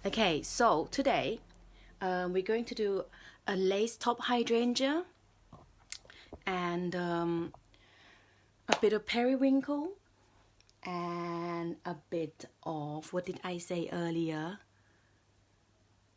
Okay, so today we're going to do a lace top hydrangea and a bit of periwinkle and a bit of, what did I say earlier?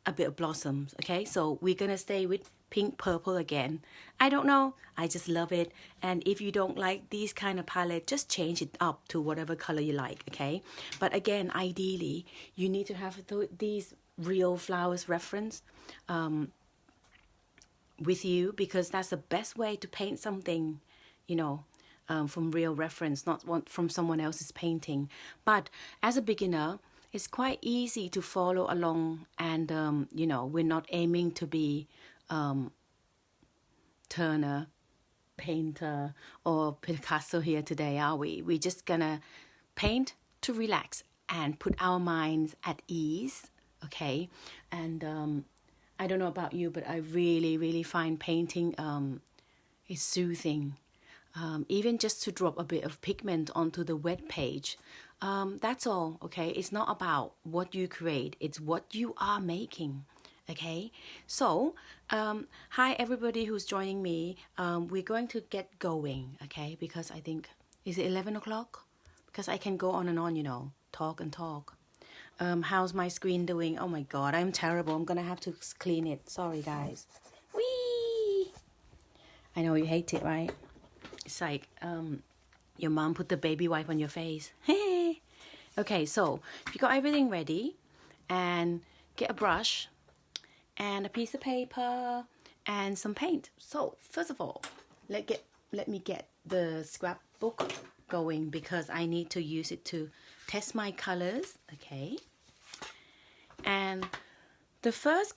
A bit of blossoms. Okay, so we're gonna stay with pink purple again. I don't know, I just love it. And if you don't like these kind of palette, just change it up to whatever color you like. Okay, but again, ideally you need to have these real flowers reference with you, because that's the best way to paint something, you know, from real reference, not from someone else's painting. But as a beginner, it's quite easy to follow along, and you know, we're not aiming to be Turner, painter, or Picasso here today, are we? We're just gonna paint to relax and put our minds at ease. Okay, and I don't know about you, but I really find painting is soothing. Even just to drop a bit of pigment onto the wet page, that's all. Okay, it's not about what you create, it's what you are making. Okay, so hi everybody who's joining me. We're going to get going, okay, because I think, is it 11 o'clock? Because I can go on and on, you know, talk and talk. How's my screen doing? Oh my god, I'm terrible. I'm gonna have to clean it. Sorry guys. Whee! I know you hate it, right? It's like your mom put the baby wipe on your face. Hey. Okay, so if you got everything ready, and get a brush and a piece of paper and some paint. So first of all, let me get the scrapbook going, because I need to use it to test my colors. Okay, and the first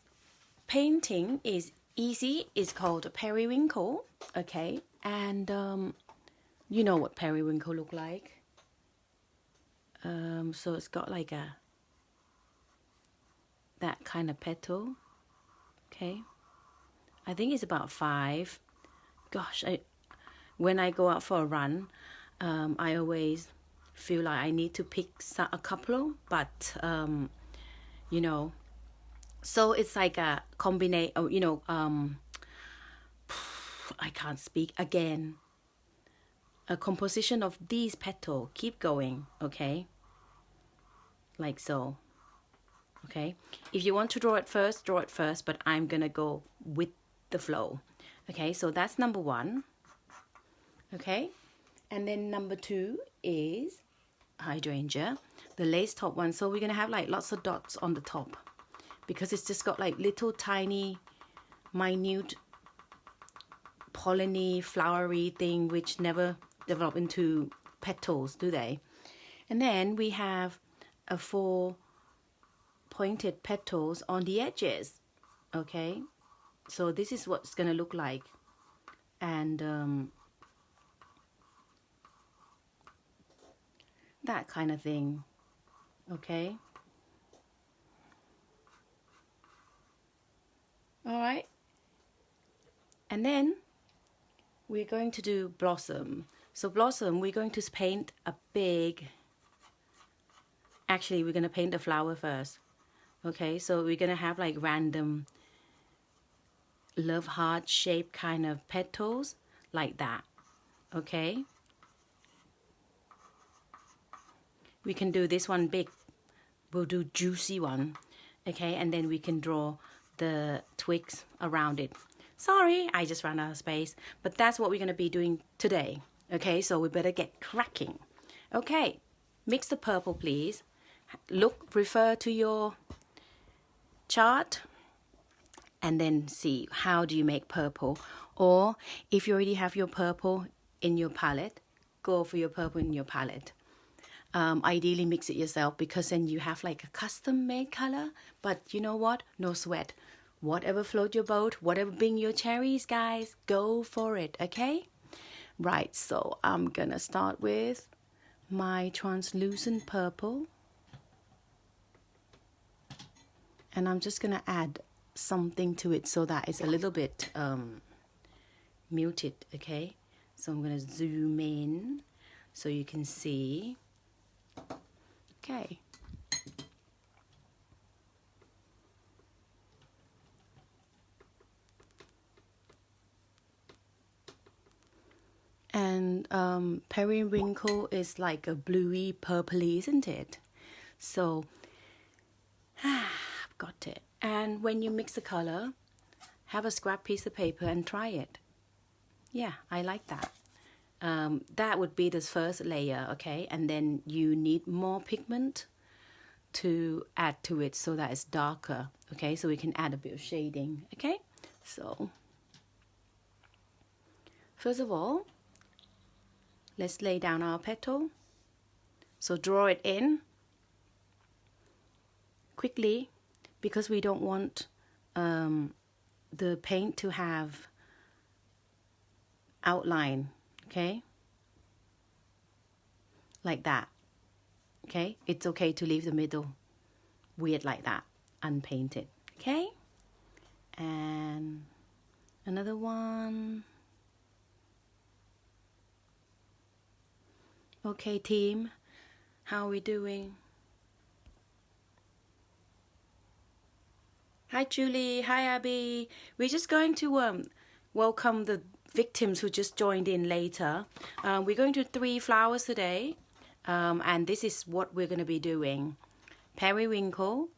painting is easy. It's called a periwinkle. Okay, and you know what periwinkle look like. So it's got like that kind of petal. Okay, I think it's about 5. Gosh, when I go out for a run, I always feel like I need to pick a couple, but you know, so it's like a combination, you know, I can't speak again, a composition of these petals. Keep going. Okay, like so. Okay, if you want to draw it first, but I'm gonna go with the flow. Okay, so that's number 1. Okay, and then number 2 is hydrangea, the lace top one. So we're gonna have like lots of dots on the top, because it's just got like little tiny minute polleny flowery thing which never develop into petals, do they? And then we have a 4 pointed petals on the edges. Okay, so this is what it's gonna look like, and that kind of thing. Okay, all right, and then we're going to do blossom. So blossom, we're going to paint a big, actually we're going to paint the flower first. Okay, so we're going to have like random love heart shape kind of petals like that. Okay, we can do this one big, we'll do juicy one. Okay, and then we can draw the twigs around it. Sorry, I just ran out of space, but that's what we're going to be doing today. Okay, so we better get cracking. Okay, mix the purple, please. Refer to your chart and then see how do you make purple. Or if you already have your purple in your palette, go for your purple in your palette. Ideally mix it yourself, because then you have like a custom made color. But you know what, no sweat, whatever float your boat, whatever bring your cherries, guys, go for it. Okay, right, so I'm gonna start with my translucent purple, and I'm just gonna add something to it so that it's a little bit muted. Okay, so I'm gonna zoom in so you can see. Okay, periwinkle is like a bluey purpley, isn't it? So I've got it. And when you mix the color, have a scrap piece of paper and try it. Yeah, I like that. That would be the first layer, okay? And then you need more pigment to add to it so that it's darker, okay? So we can add a bit of shading, okay? So first of all, let's lay down our petal. So draw it in quickly because we don't want the paint to have outline, okay? Like that, okay? It's okay to leave the middle weird like that, unpainted, okay? And another one. Okay, team, how are we doing? Hi, Julie. Hi, Abby. We're just going to welcome the victims who just joined in later. We're going to 3 flowers today, and this is what we're going to be doing. Periwinkle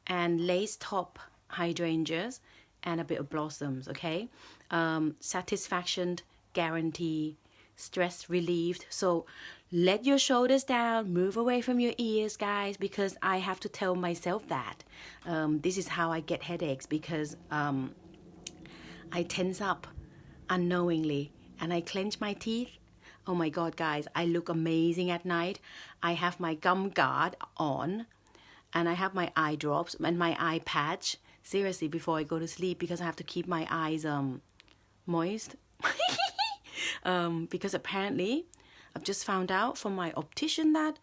and lace top hydrangeas and a bit of blossoms, okay? Satisfaction, guarantee, stress relieved. So let your shoulders down, move away from your ears, guys, because I have to tell myself that. This is how I get headaches, because I tense up unknowingly and I clench my teeth. Oh my God, guys, I look amazing at night. I have my gum guard on and I have my eye drops and my eye patch, seriously, before I go to sleep, because I have to keep my eyes moist. Because apparently I've just found out from my optician that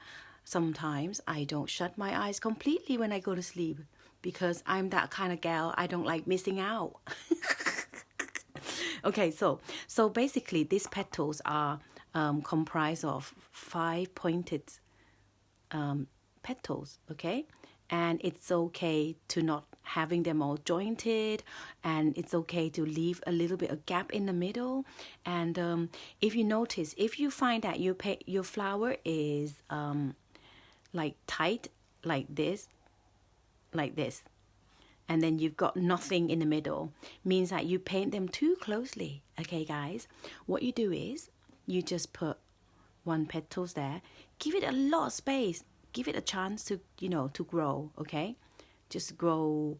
sometimes I don't shut my eyes completely when I go to sleep, because I'm that kind of gal. I don't like missing out. Okay, so basically these petals are comprised of 5 pointed petals, okay? And it's okay to not having them all jointed, and it's okay to leave a little bit of gap in the middle. And if you notice, if you find that your flower is like tight like this, and then you've got nothing in the middle, means that you paint them too closely. Okay, guys, what you do is you just put 1 petals there, give it a lot of space, give it a chance to, you know, to grow, okay? Just grow.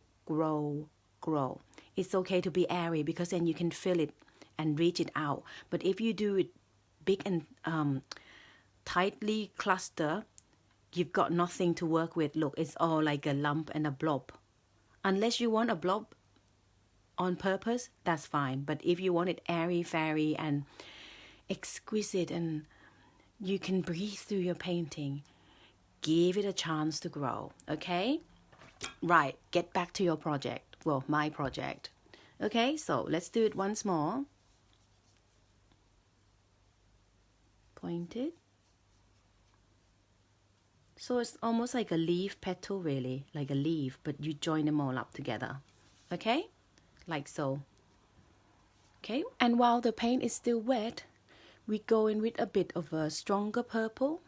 It's okay to be airy, because then you can feel it and reach it out. But if you do it big and tightly cluster, you've got nothing to work with. Look, it's all like a lump and a blob. Unless you want a blob on purpose, that's fine. But if you want it airy-fairy and exquisite and you can breathe through your painting, give it a chance to grow, okay? Right, get back to your project. Well, my project. Okay, so let's do it once more. Pointed. So it's almost like a leaf petal, really, like a leaf, but you join them all up together, okay? Like so. Okay, and while the paint is still wet, we go in with a bit of a stronger purple,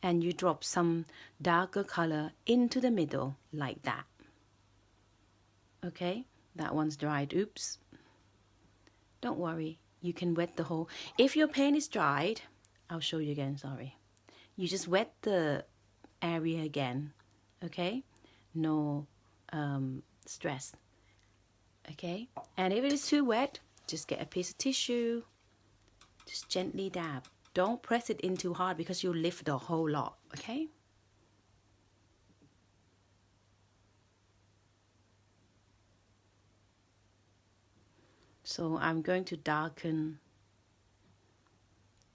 and you drop some darker color into the middle, like that. Okay, that one's dried. Oops. Don't worry, you can wet the whole. If your paint is dried, I'll show you again, sorry. You just wet the area again, okay? No stress, okay? And if it is too wet, just get a piece of tissue, just gently dab. Don't press it in too hard, because you'll lift the whole lot, okay? So I'm going to darken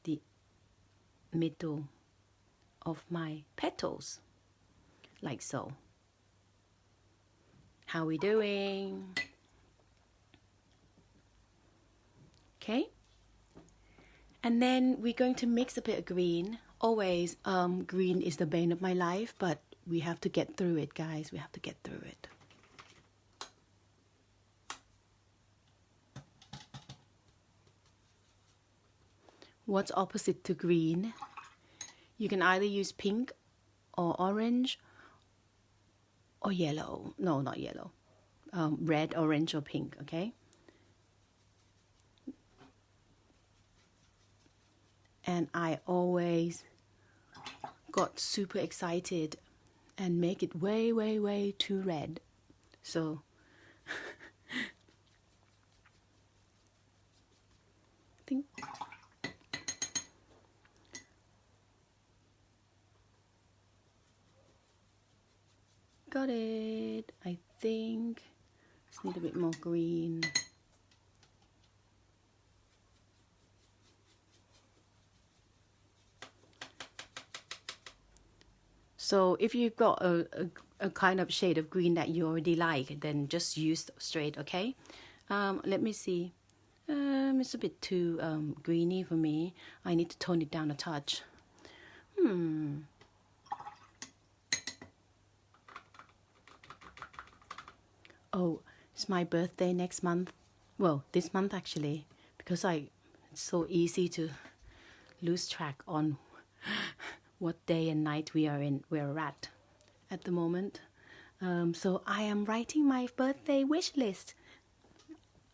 the middle of my petals, like so. How we doing? Okay. And then we're going to mix a bit of green. Always, green is the bane of my life, but we have to get through it, guys. We have to get through it. what's opposite to green. You can either use pink or orange or yellow. No, not yellow. Red, orange, or pink, okay? And I always got super excited and make it way, way, way too red. So I think got it. I think just need a bit more green. So if you've got a kind of shade of green that you already like, then just use straight, okay? Let me see. It's a bit too greeny for me. I need to tone it down a touch. Oh, it's my birthday next month. Well, this month actually, because it's so easy to lose track on what day and night we're at the moment. So I am writing my birthday wish list.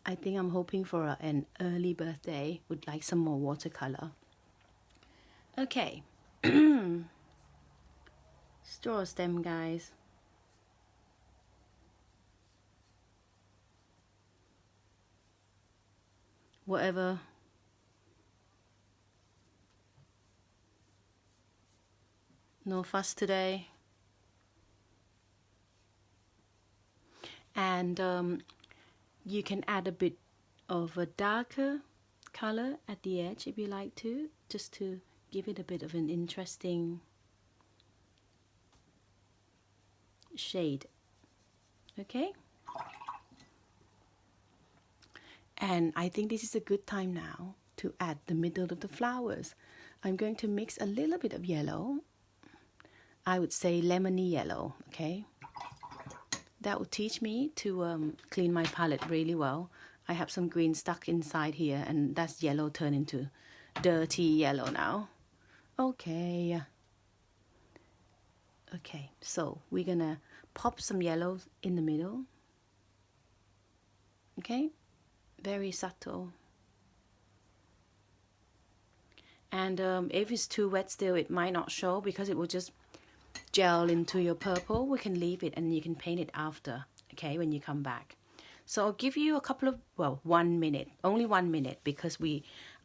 I think I'm hoping for an early birthday. Would like some more watercolor. Okay. Straw stem, guys. Whatever. No fuss today. And you can add a bit of a darker color at the edge if you like to, just to give it a bit of an interesting shade. Okay? And I think this is a good time now to add the middle of the flowers. I'm going to mix a little bit of yellow. I would say lemony yellow, okay? That will teach me to clean my palette really well. I have some green stuck inside here, and that's yellow turned into dirty yellow now. Okay. Okay, so we're gonna pop some yellow in the middle. Okay, very subtle. And if it's too wet still, it might not show because it will just gel into your purple. We can leave it and you can paint it after, okay, when you come back. So I'll give you a couple of, well, 1 minute, only 1 minute, because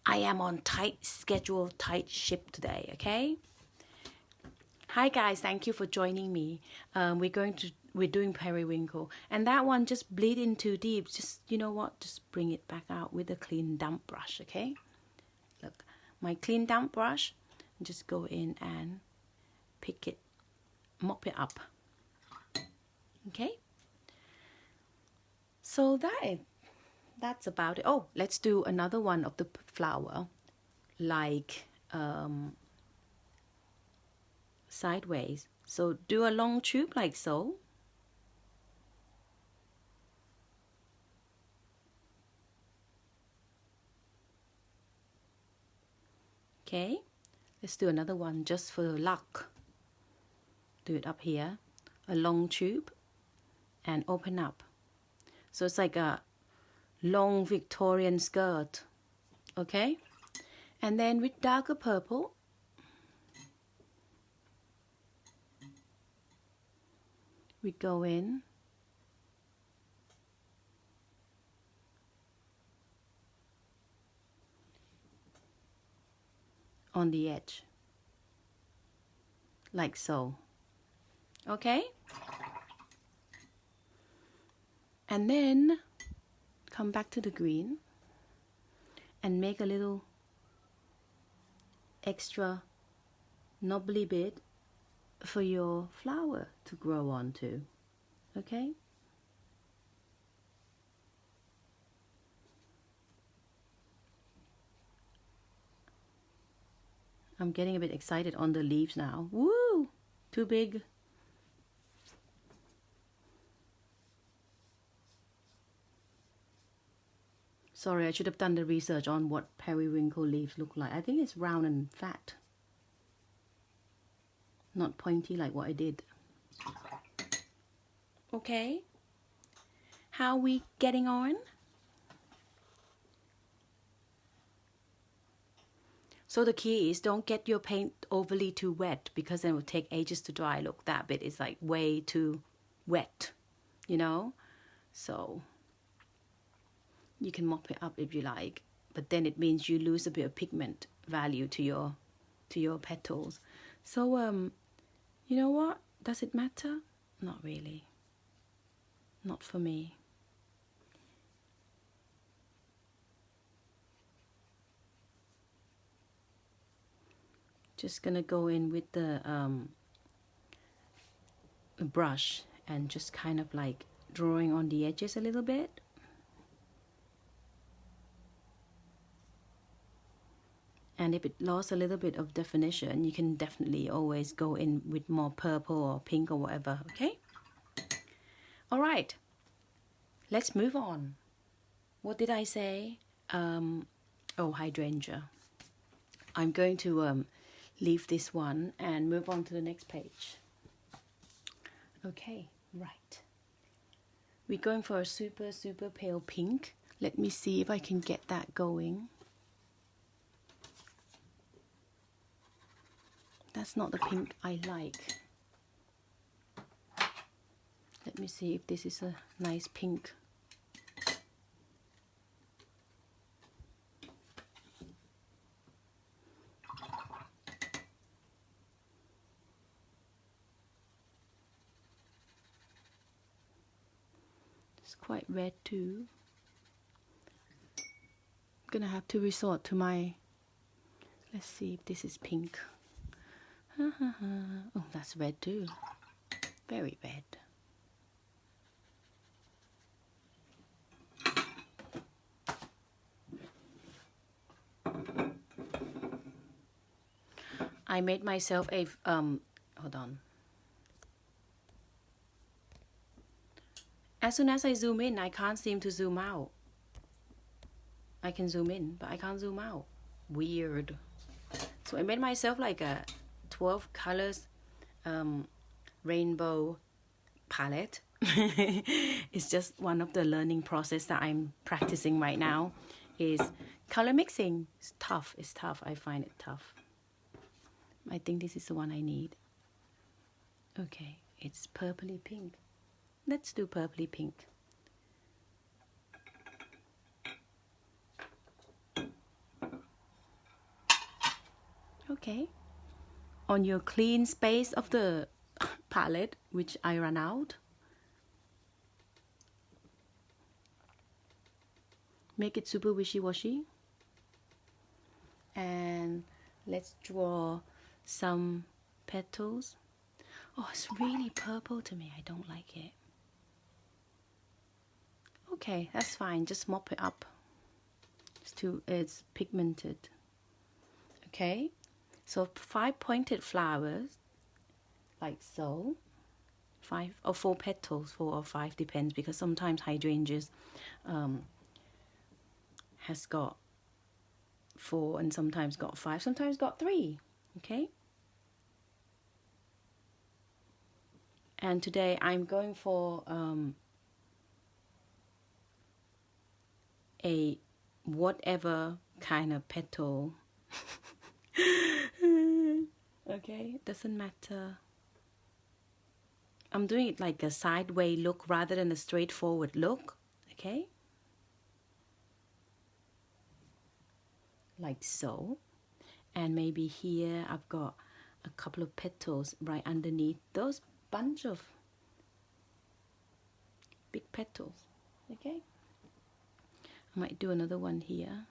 I am on tight schedule, tight ship today, okay? Hi guys, thank you for joining me. We're doing periwinkle, and that one just bleed in too deep. Just, you know what, just bring it back out with a clean damp brush, okay? Look, my clean damp brush, just go in and pick it, mop it up, okay? So that's about it. Oh, let's do another one of the flower, like sideways. So do a long tube like so. Okay, let's do another one just for luck. Do it up here, a long tube, and open up. So it's like a long Victorian skirt, okay? And then with darker purple, we go in on the edge, like so, okay? And then come back to the green and make a little extra knobbly bit for your flower to grow onto, okay? I'm getting a bit excited on the leaves now. Woo! Too big. Sorry, I should have done the research on what periwinkle leaves look like. I think it's round and fat, not pointy like what I did. Okay, how are we getting on? So the key is don't get your paint overly too wet, because then it will take ages to dry. Look, that bit is like way too wet, you know? So you can mop it up if you like, but then it means you lose a bit of pigment value to your petals. So you know what? Does it matter? Not really. Not for me. Just gonna go in with the brush and just kind of like drawing on the edges a little bit. And if it lost a little bit of definition, you can definitely always go in with more purple or pink or whatever, okay? All right, let's move on. What did I say? Oh, hydrangea. I'm going to leave this one and move on to the next page. Okay, right. We're going for a super, super pale pink. Let me see if I can get that going. That's not the pink I like. Let me see if this is a nice pink. It's quite red too. I'm gonna have to resort to my, let's see if this is pink. Oh, that's red too. Very red. I made myself a hold on. As soon as I zoom in, I can't seem to zoom out. I can zoom in, but I can't zoom out. Weird. So I made myself like a 12 colors rainbow palette. It's just one of the learning process that I'm practicing right now, is color mixing. It's tough. It's tough. I find it tough. I think this is the one I need. Okay, it's purpley pink. Let's do purpley pink. Okay. On your clean space of the palette, which I ran out, make it super wishy-washy. And let's draw some petals. Oh, it's really purple to me. I don't like it. Okay, that's fine. Just mop it up. It's pigmented. Okay, so 5 pointed flowers, like so. 5 or 4 petals, 4 or 5 depends, because sometimes hydrangeas has got 4 and sometimes got 5, sometimes got 3. Okay. And today I'm going for a whatever kind of petal. Okay, doesn't matter. I'm doing it like a sideways look rather than a straightforward look. Okay, like so. And maybe here I've got a couple of petals right underneath those bunch of big petals. Okay, I might do another one here,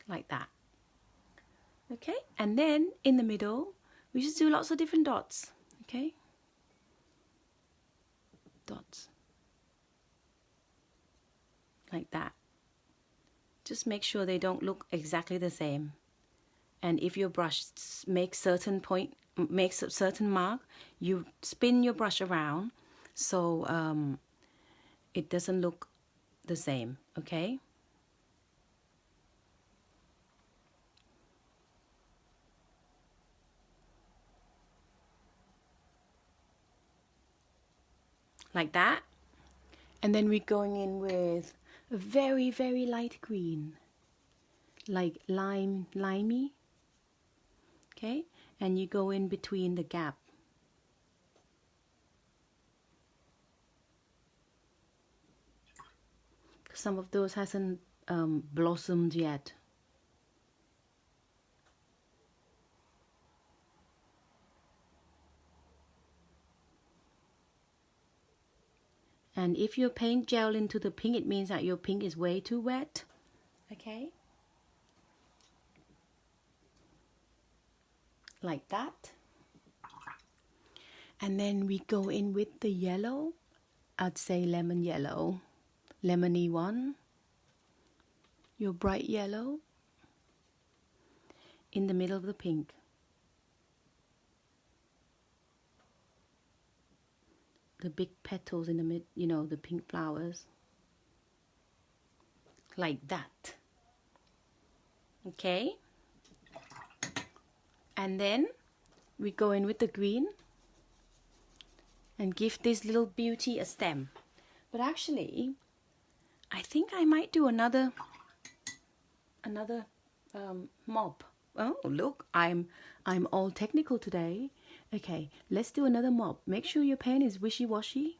like that. Okay, and then in the middle we just do lots of different dots. Okay, dots like that. Just make sure they don't look exactly the same. And if your brush makes a certain mark, you spin your brush around so it doesn't look the same, okay? Like that. And then we're going in with a very, very light green, like limey, okay? And you go in between the gap. Some of those hasn't blossomed yet. And if you paint gel into the pink, it means that your pink is way too wet, okay? Like that. And then we go in with the yellow. I'd say lemon yellow, lemony one, your bright yellow, in the middle of the pink. The big petals in the mid, you know, the pink flowers. Like that. Okay? And then we go in with the green and give this little beauty a stem. But actually, I think I might do another mop. Oh, look, I'm all technical today. Okay, let's do another mop. Make sure your pen is wishy-washy,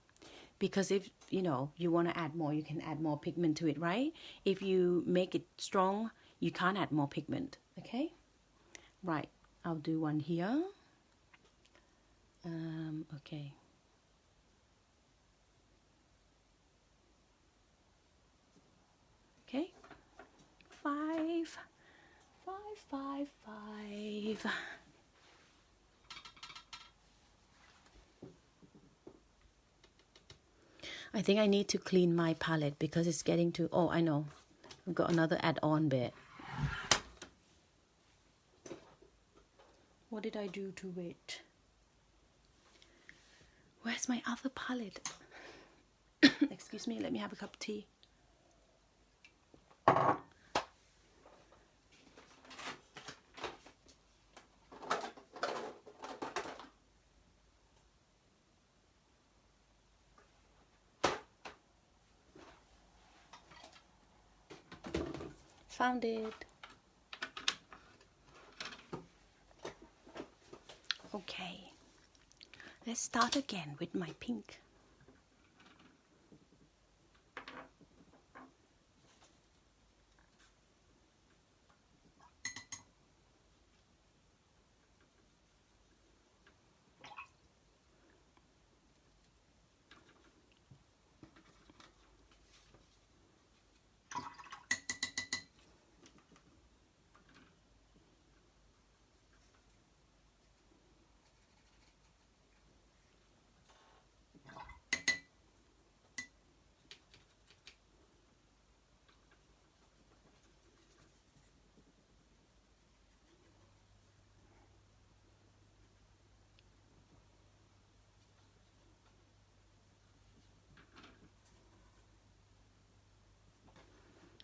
because if you know you want to add more, you can add more pigment to it, right? If you make it strong, you can't add more pigment. Okay, right, I'll do one here. Okay. Okay, 5, 5, 5, 5. I think I need to clean my palette because it's getting too... Oh, I know. I've got another add-on bit. What did I do to it? Where's my other palette? Excuse me, let me have a cup of tea. Found it. Okay, let's start again with my pink.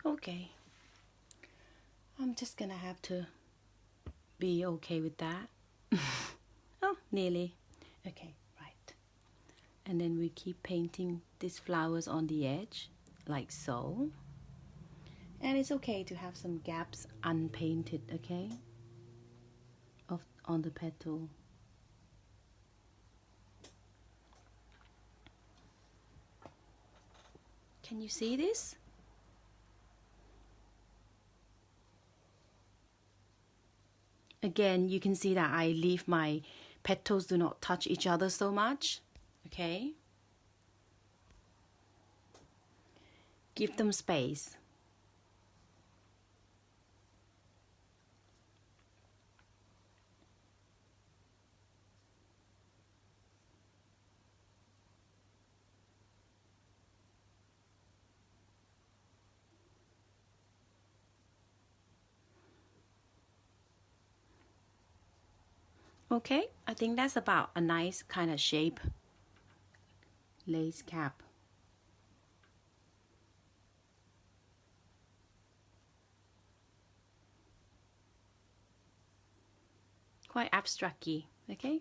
Okay, I'm just gonna have to be okay with that. Oh, nearly. Okay, right. And then we keep painting these flowers on the edge, like so. And it's okay to have some gaps unpainted, okay? On the petal. Can you see this? Again, you can see that I leave my petals do not touch each other so much, okay? Give them space. Okay, I think that's about a nice kind of shape. Lace cap. quite abstract-y, okay?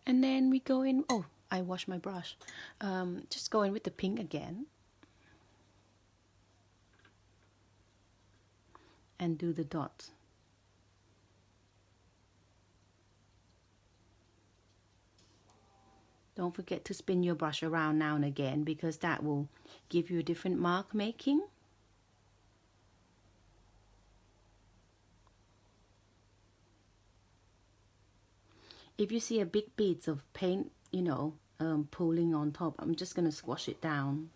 And then we go in, oh, I washed my brush. Just go in with the pink again. And do the dots. Don't forget to spin your brush around now and again, because that will give you a different mark making. If you see a big beads of paint, you know, pooling on top, I'm just going to squash it down.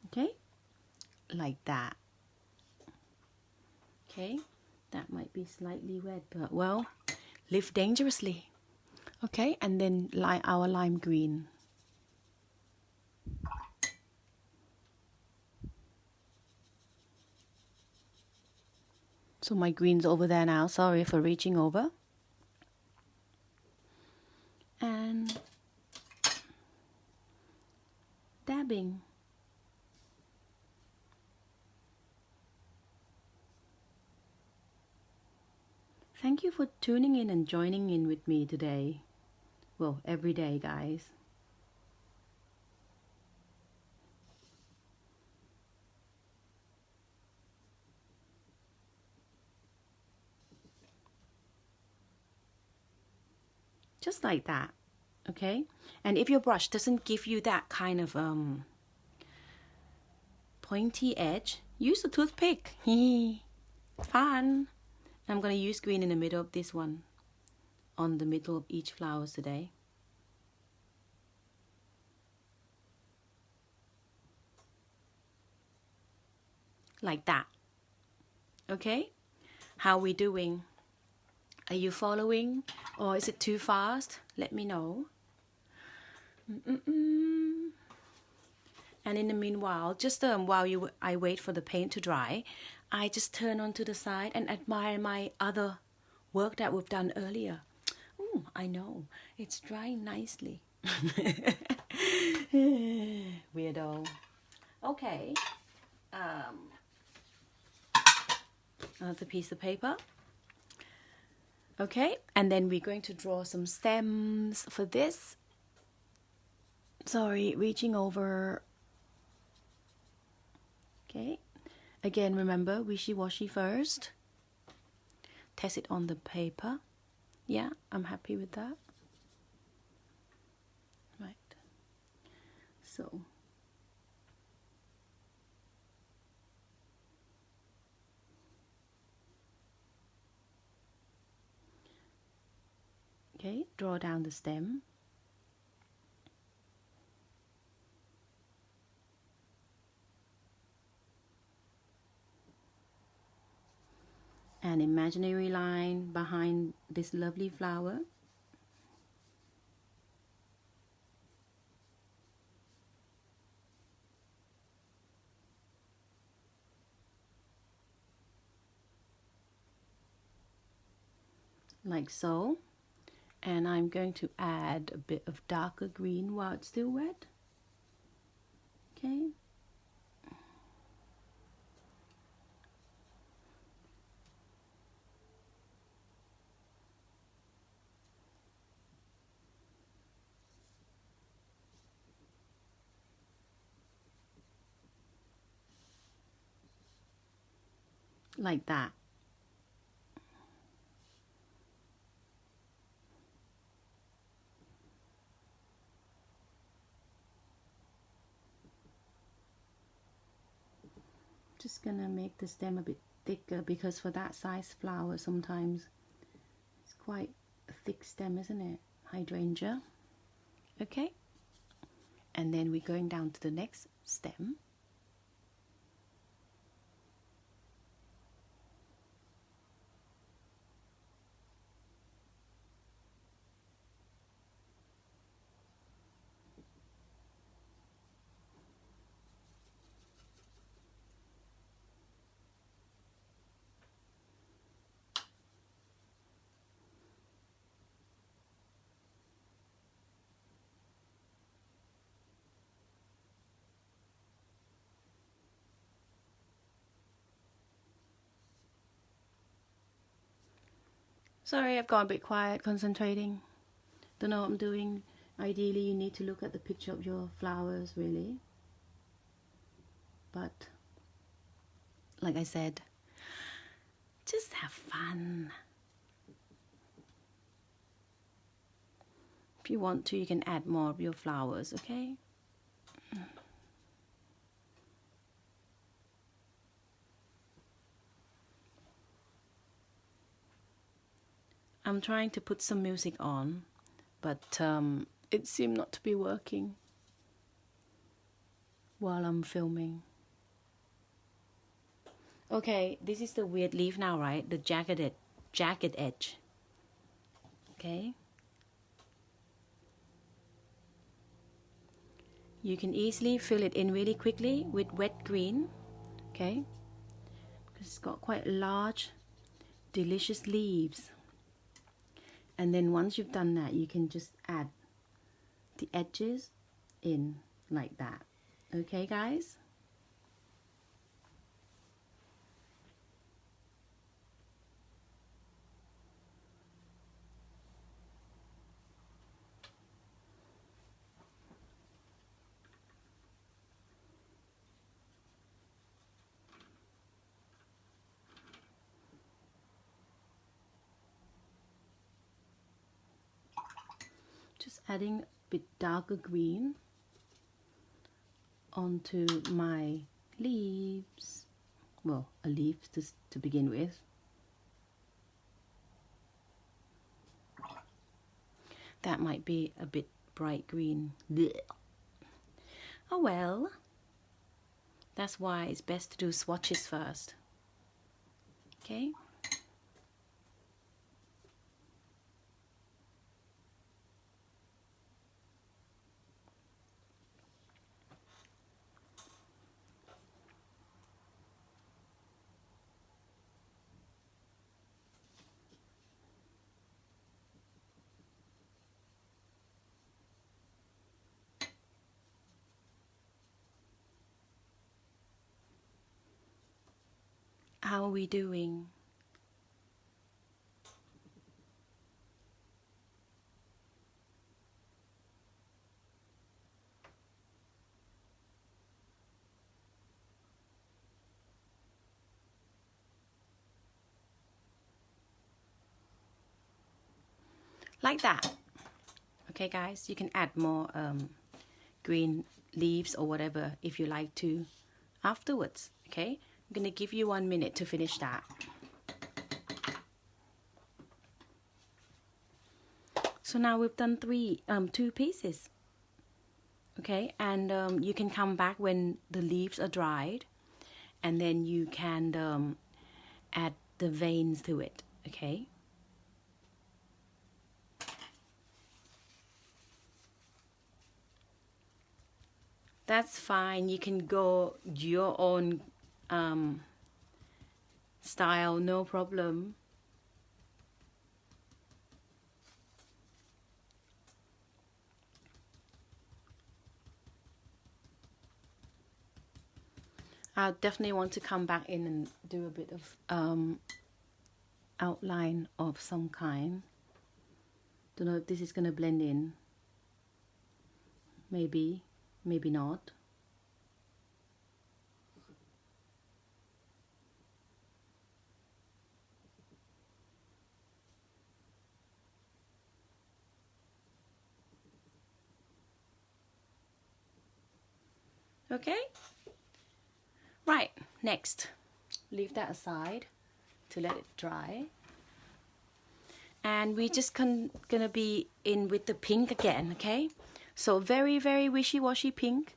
Okay? Like that. Okay? That might be slightly wet, but well, live dangerously. Okay? And then our lime green. So my green's over there now. Sorry for reaching over. And dabbing. Thank you for tuning in and joining in with me today. Well, every day, guys. Just like that, okay? And if your brush doesn't give you that kind of pointy edge, use a toothpick. Fun. I'm going to use green in the middle of this one, on the middle of each flower today. Like that. Okay? How are we doing? Are you following, or is it too fast? Let me know. And in the meanwhile, just while I wait for the paint to dry, I just turn onto the side and admire my other work that we've done earlier. Ooh, I know, it's drying nicely. Weirdo. Okay. Another piece of paper. Okay, and then we're going to draw some stems for this. Sorry, reaching over. Okay, again, remember, wishy-washy first. Test it on the paper. Yeah, I'm happy with that. Right. So. Okay, draw down the stem. An imaginary line behind this lovely flower. Like so. And I'm going to add a bit of darker green while it's still wet. Okay. Like that. Just gonna make the stem a bit thicker, because for that size flower sometimes it's quite a thick stem, isn't it? Hydrangea. Okay. And then we're going down to the next stem. Sorry, I've gone a bit quiet, concentrating. Don't know what I'm doing. Ideally, you need to look at the picture of your flowers, really. But, like I said, just have fun. If you want to, you can add more of your flowers, okay? I'm trying to put some music on, but it seemed not to be working while I'm filming. Okay, this is the weird leaf now, right? The jagged edge. Okay. You can easily fill it in really quickly with wet green, okay? Because it's got quite large, delicious leaves. And then once you've done that, you can just add the edges in like that. Okay, guys? Just adding a bit darker green onto my leaves. Well, a leaf to begin with. That might be a bit bright green. Blech. Oh well. That's why it's best to do swatches first. Okay? How are we doing? Like that. Okay, guys, you can add more green leaves or whatever if you like to afterwards. Okay, I'm gonna give you 1 minute to finish that. So now we've done two pieces. Okay, and you can come back when the leaves are dried, and then you can add the veins to it. Okay. That's fine. You can go your own style, no problem. I definitely want to come back in and do a bit of outline of some kind. Don't know if this is gonna blend in. Maybe, maybe not. Okay. Right, next, leave that aside to let it dry. And we're just gonna be in with the pink again, okay? So very, very wishy-washy pink.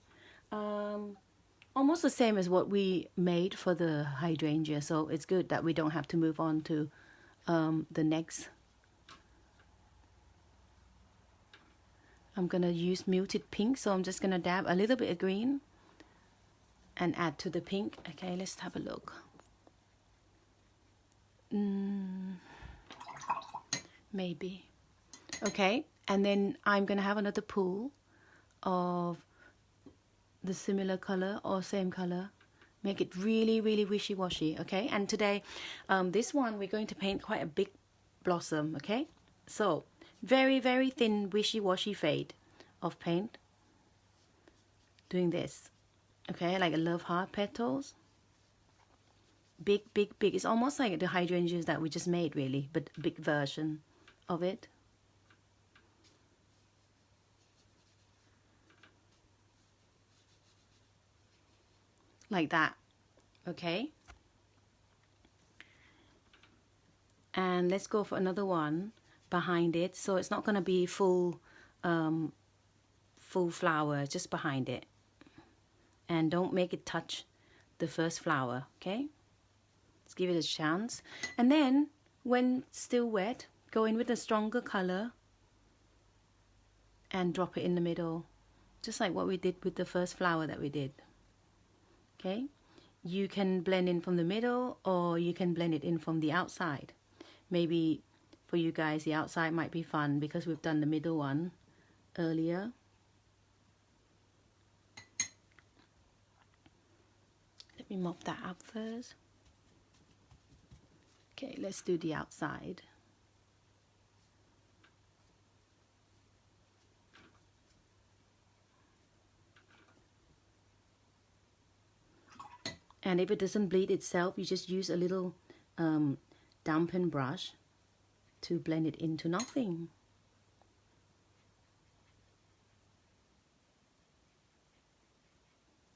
Almost the same as what we made for the hydrangea. So it's good that we don't have to move on to the next. I'm gonna use muted pink, so I'm just gonna dab a little bit of green and add to the pink. Okay, let's have a look. Maybe. Okay, and then I'm gonna have another pool of the similar color or same color. Make it really, really wishy-washy. Okay, and today this one we're going to paint quite a big blossom. Okay, so very, very thin wishy-washy fade of paint. Doing this, okay, like a love heart petals. Big, big, big. It's almost like the hydrangeas that we just made, really, but a big version of it. Like that, okay? And let's go for another one behind it. So it's not going to be full flower, just behind it. And don't make it touch the first flower, okay? Let's give it a chance. And then, when still wet, go in with a stronger color and drop it in the middle, just like what we did with the first flower that we did. Okay? You can blend in from the middle, or you can blend it in from the outside. Maybe for you guys, the outside might be fun because we've done the middle one earlier. Let me mop that up first. Okay, let's do the outside. And if it doesn't bleed itself, you just use a little dampen brush to blend it into nothing.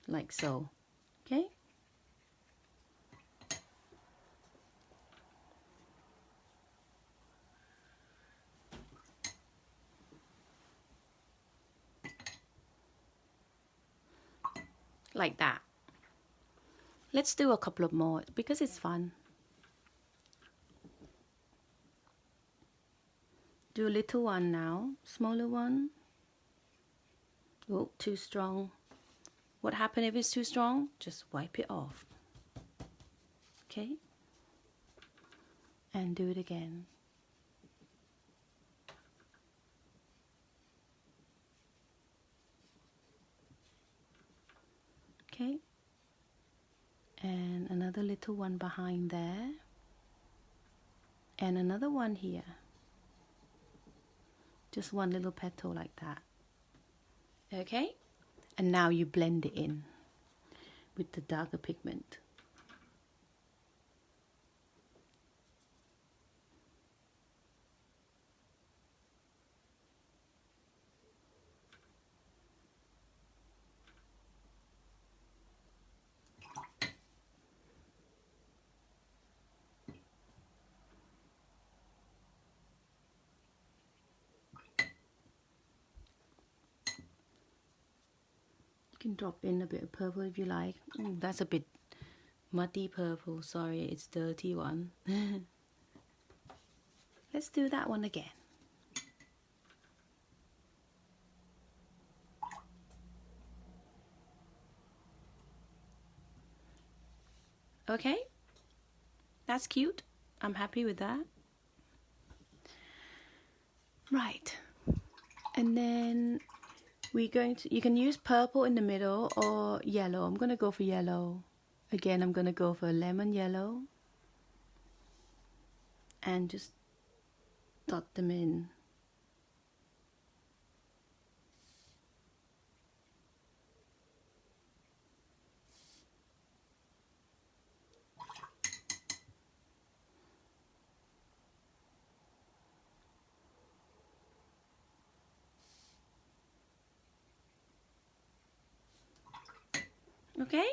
Like so, okay? Like that. Let's do a couple of more because it's fun. Do a little one now, smaller one. Oh, too strong. What happens if it's too strong? Just wipe it off. Okay? And do it again. Okay? And another little one behind there. And another one here. Just one little petal like that. Okay? And now you blend it in with the darker pigment. You can drop in a bit of purple if you like. Ooh, that's a bit muddy purple. Sorry, it's dirty one. Let's do that one again. Okay, that's cute. I'm happy with that. Right, and then we're going to, you can use purple in the middle or yellow. I'm going to go for yellow. Again, I'm going to go for lemon yellow. And just dot them in. Okay?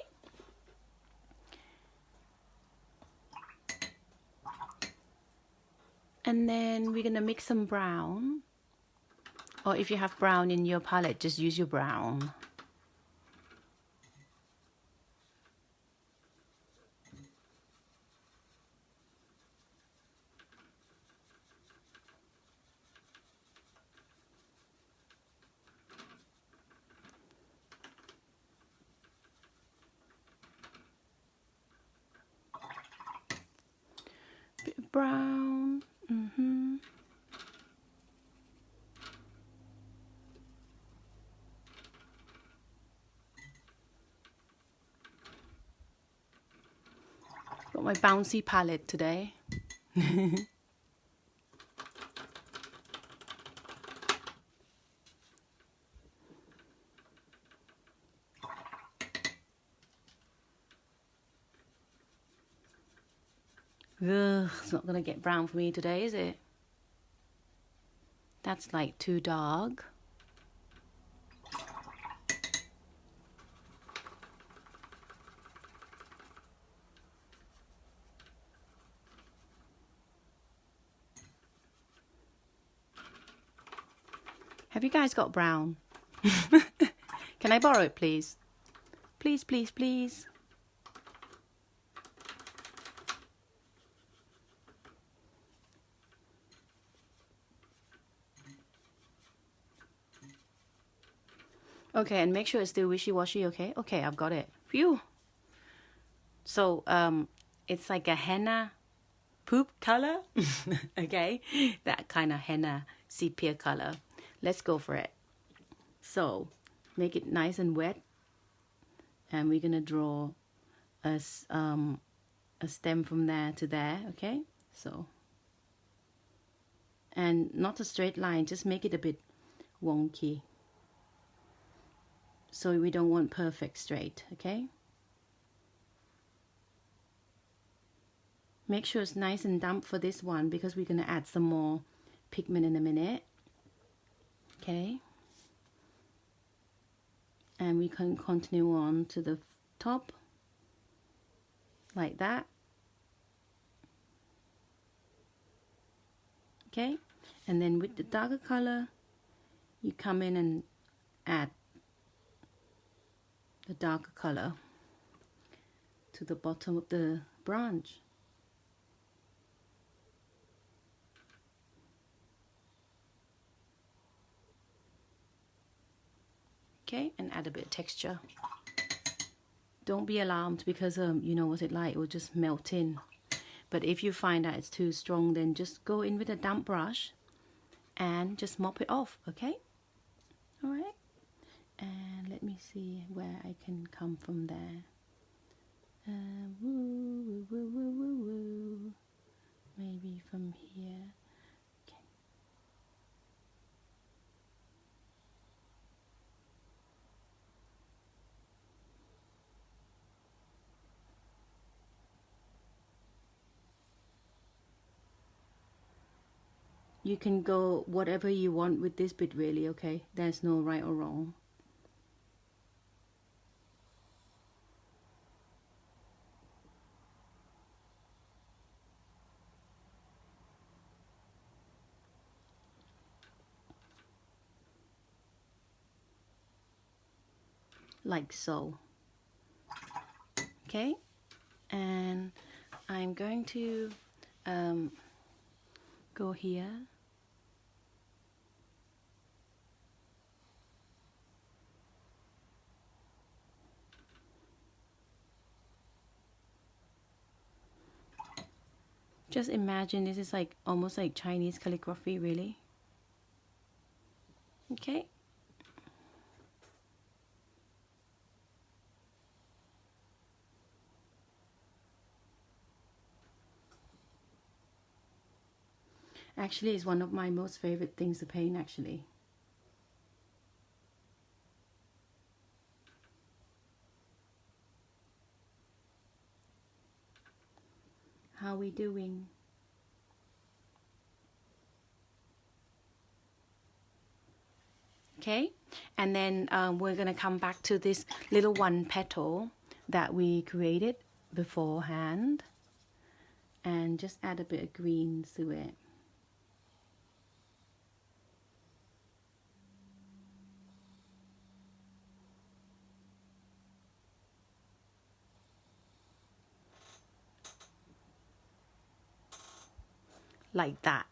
And then we're gonna mix some brown. Or if you have brown in your palette, just use your brown. Bit of brown. Got my bouncy palette today. Ugh, it's not gonna get brown for me today, is it? That's like too dark. Have you guys got brown? Can I borrow it, please? Please, please, please. Okay, and make sure it's still wishy-washy, okay? Okay, I've got it. Phew. So, it's like a henna poop color. Okay? That kind of henna sepia color. Let's go for it. So, make it nice and wet. And we're going to draw a stem from there to there, okay? So, and not a straight line, just make it a bit wonky. So we don't want perfect straight, okay? Make sure it's nice and damp for this one because we're going to add some more pigment in a minute. Okay? And we can continue on to the top like that. Okay? And then with the darker color, you come in and add the darker color to the bottom of the branch. Okay, and add a bit of texture. Don't be alarmed because you know what it's like, it will just melt in. But if you find that it's too strong, then just go in with a damp brush and just mop it off, okay? All right. And let me see where I can come from there. Woo, woo, woo, woo, woo. Maybe from here. Okay. You can go whatever you want with this bit really, okay? There's no right or wrong. Like so. Okay, and I'm going to go here. Just imagine this is like almost like Chinese calligraphy, really. Okay. Actually, it's one of my most favorite things to paint, actually. How we doing? Okay, and then we're gonna come back to this little one petal that we created beforehand and just add a bit of green to it. Like that.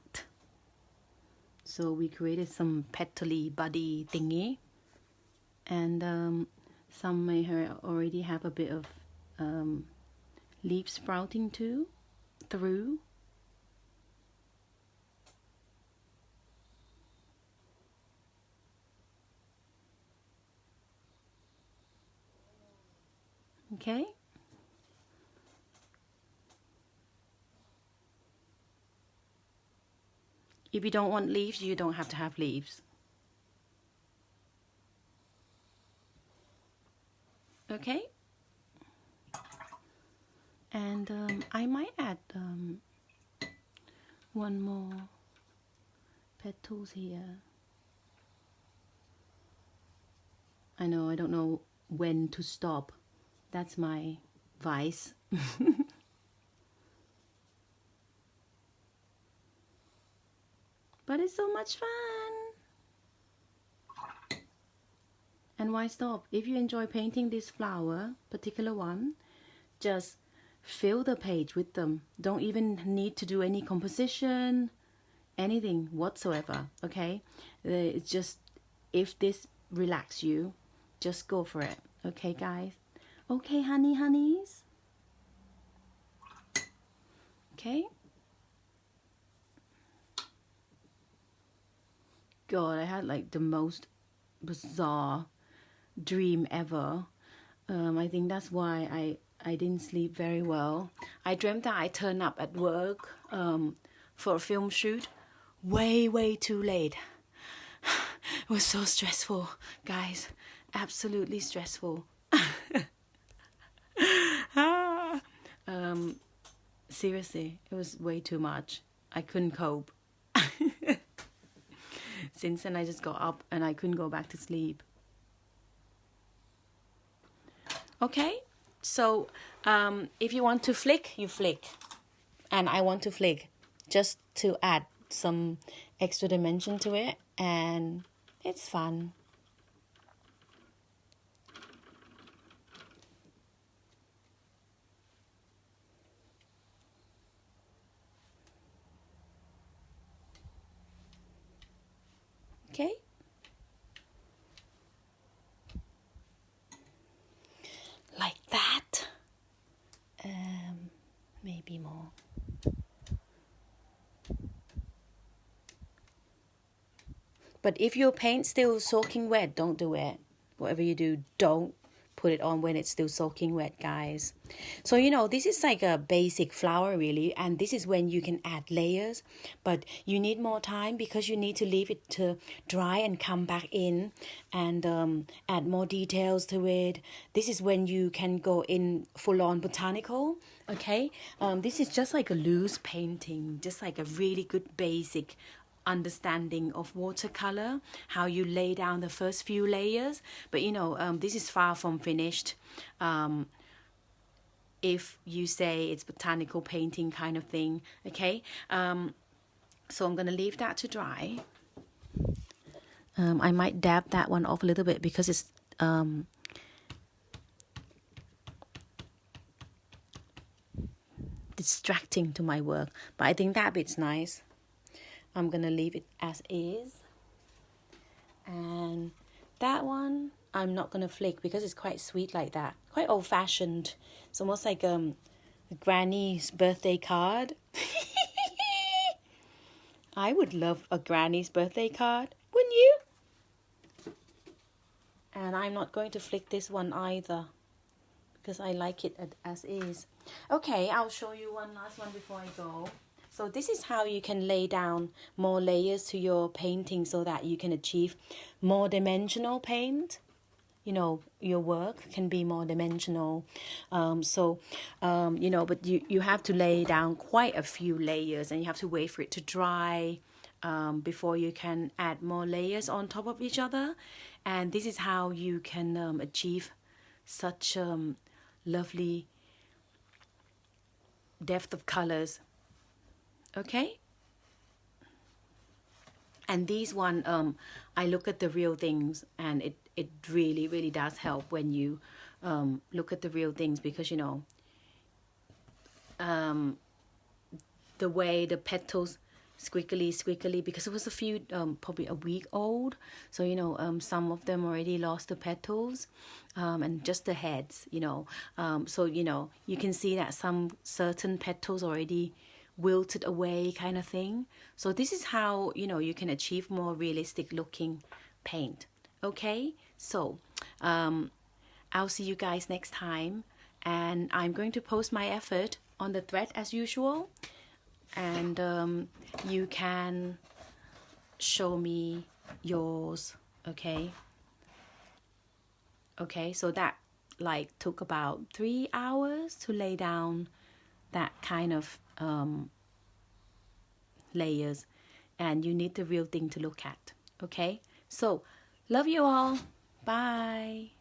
So we created some petally buddy thingy, and some may already have a bit of leaf sprouting too through. Okay. If you don't want leaves, you don't have to have leaves. Okay. And I might add one more petals here. I know, I don't know when to stop. That's my vice. But it's so much fun. And why stop? If you enjoy painting this flower, particular one, just fill the page with them. Don't even need to do any composition, anything whatsoever, okay? It's just, if this relax you, just go for it, okay, guys? Okay, honeys? Okay? God, I had like the most bizarre dream ever. I think that's why I didn't sleep very well. I dreamt that I turned up at work for a film shoot way too late. It was so stressful, guys. Absolutely stressful. Seriously, it was way too much. I couldn't cope. Since then, I just got up and I couldn't go back to sleep. Okay, so if you want to flick, you flick. And I want to flick just to add some extra dimension to it. And it's fun. Okay. Like that. Maybe more. But if your paint's still soaking wet, don't do it. Whatever you do, don't put it on when it's still soaking wet, guys. So, you know, this is like a basic flower, really. And this is when you can add layers. But you need more time because you need to leave it to dry and come back in and add more details to it. This is when you can go in full-on botanical, okay? This is just like a loose painting, just like a really good basic understanding of watercolor, how you lay down the first few layers. But you know, this is far from finished. If you say it's botanical painting kind of thing, okay? So I'm gonna leave that to dry. I might dab that one off a little bit because it's distracting to my work, but I think that bit's nice. I'm gonna leave it as is. And that one I'm not gonna flick because it's quite sweet like that. Quite old-fashioned. It's almost like a granny's birthday card. I would love a granny's birthday card, wouldn't you? And I'm not going to flick this one either because I like it as is. Okay, I'll show you one last one before I go. So this is how you can lay down more layers to your painting so that you can achieve more dimensional paint. You know, your work can be more dimensional. You know, but you have to lay down quite a few layers and you have to wait for it to dry before you can add more layers on top of each other. And this is how you can achieve such lovely depth of colors. Okay, and these one I look at the real things, and it really does help when you look at the real things, because you know the way the petals squiggly, because it was a few probably a week old, so you know some of them already lost the petals and just the heads, you know, so you know you can see that some certain petals already wilted away kind of thing. So this is how, you know, you can achieve more realistic looking paint. Okay, so I'll see you guys next time, and I'm going to post my effort on the thread as usual, and you can show me yours. Okay, so that like took about 3 hours to lay down that kind of layers, and you need the real thing to look at. Okay, so love you all. Bye.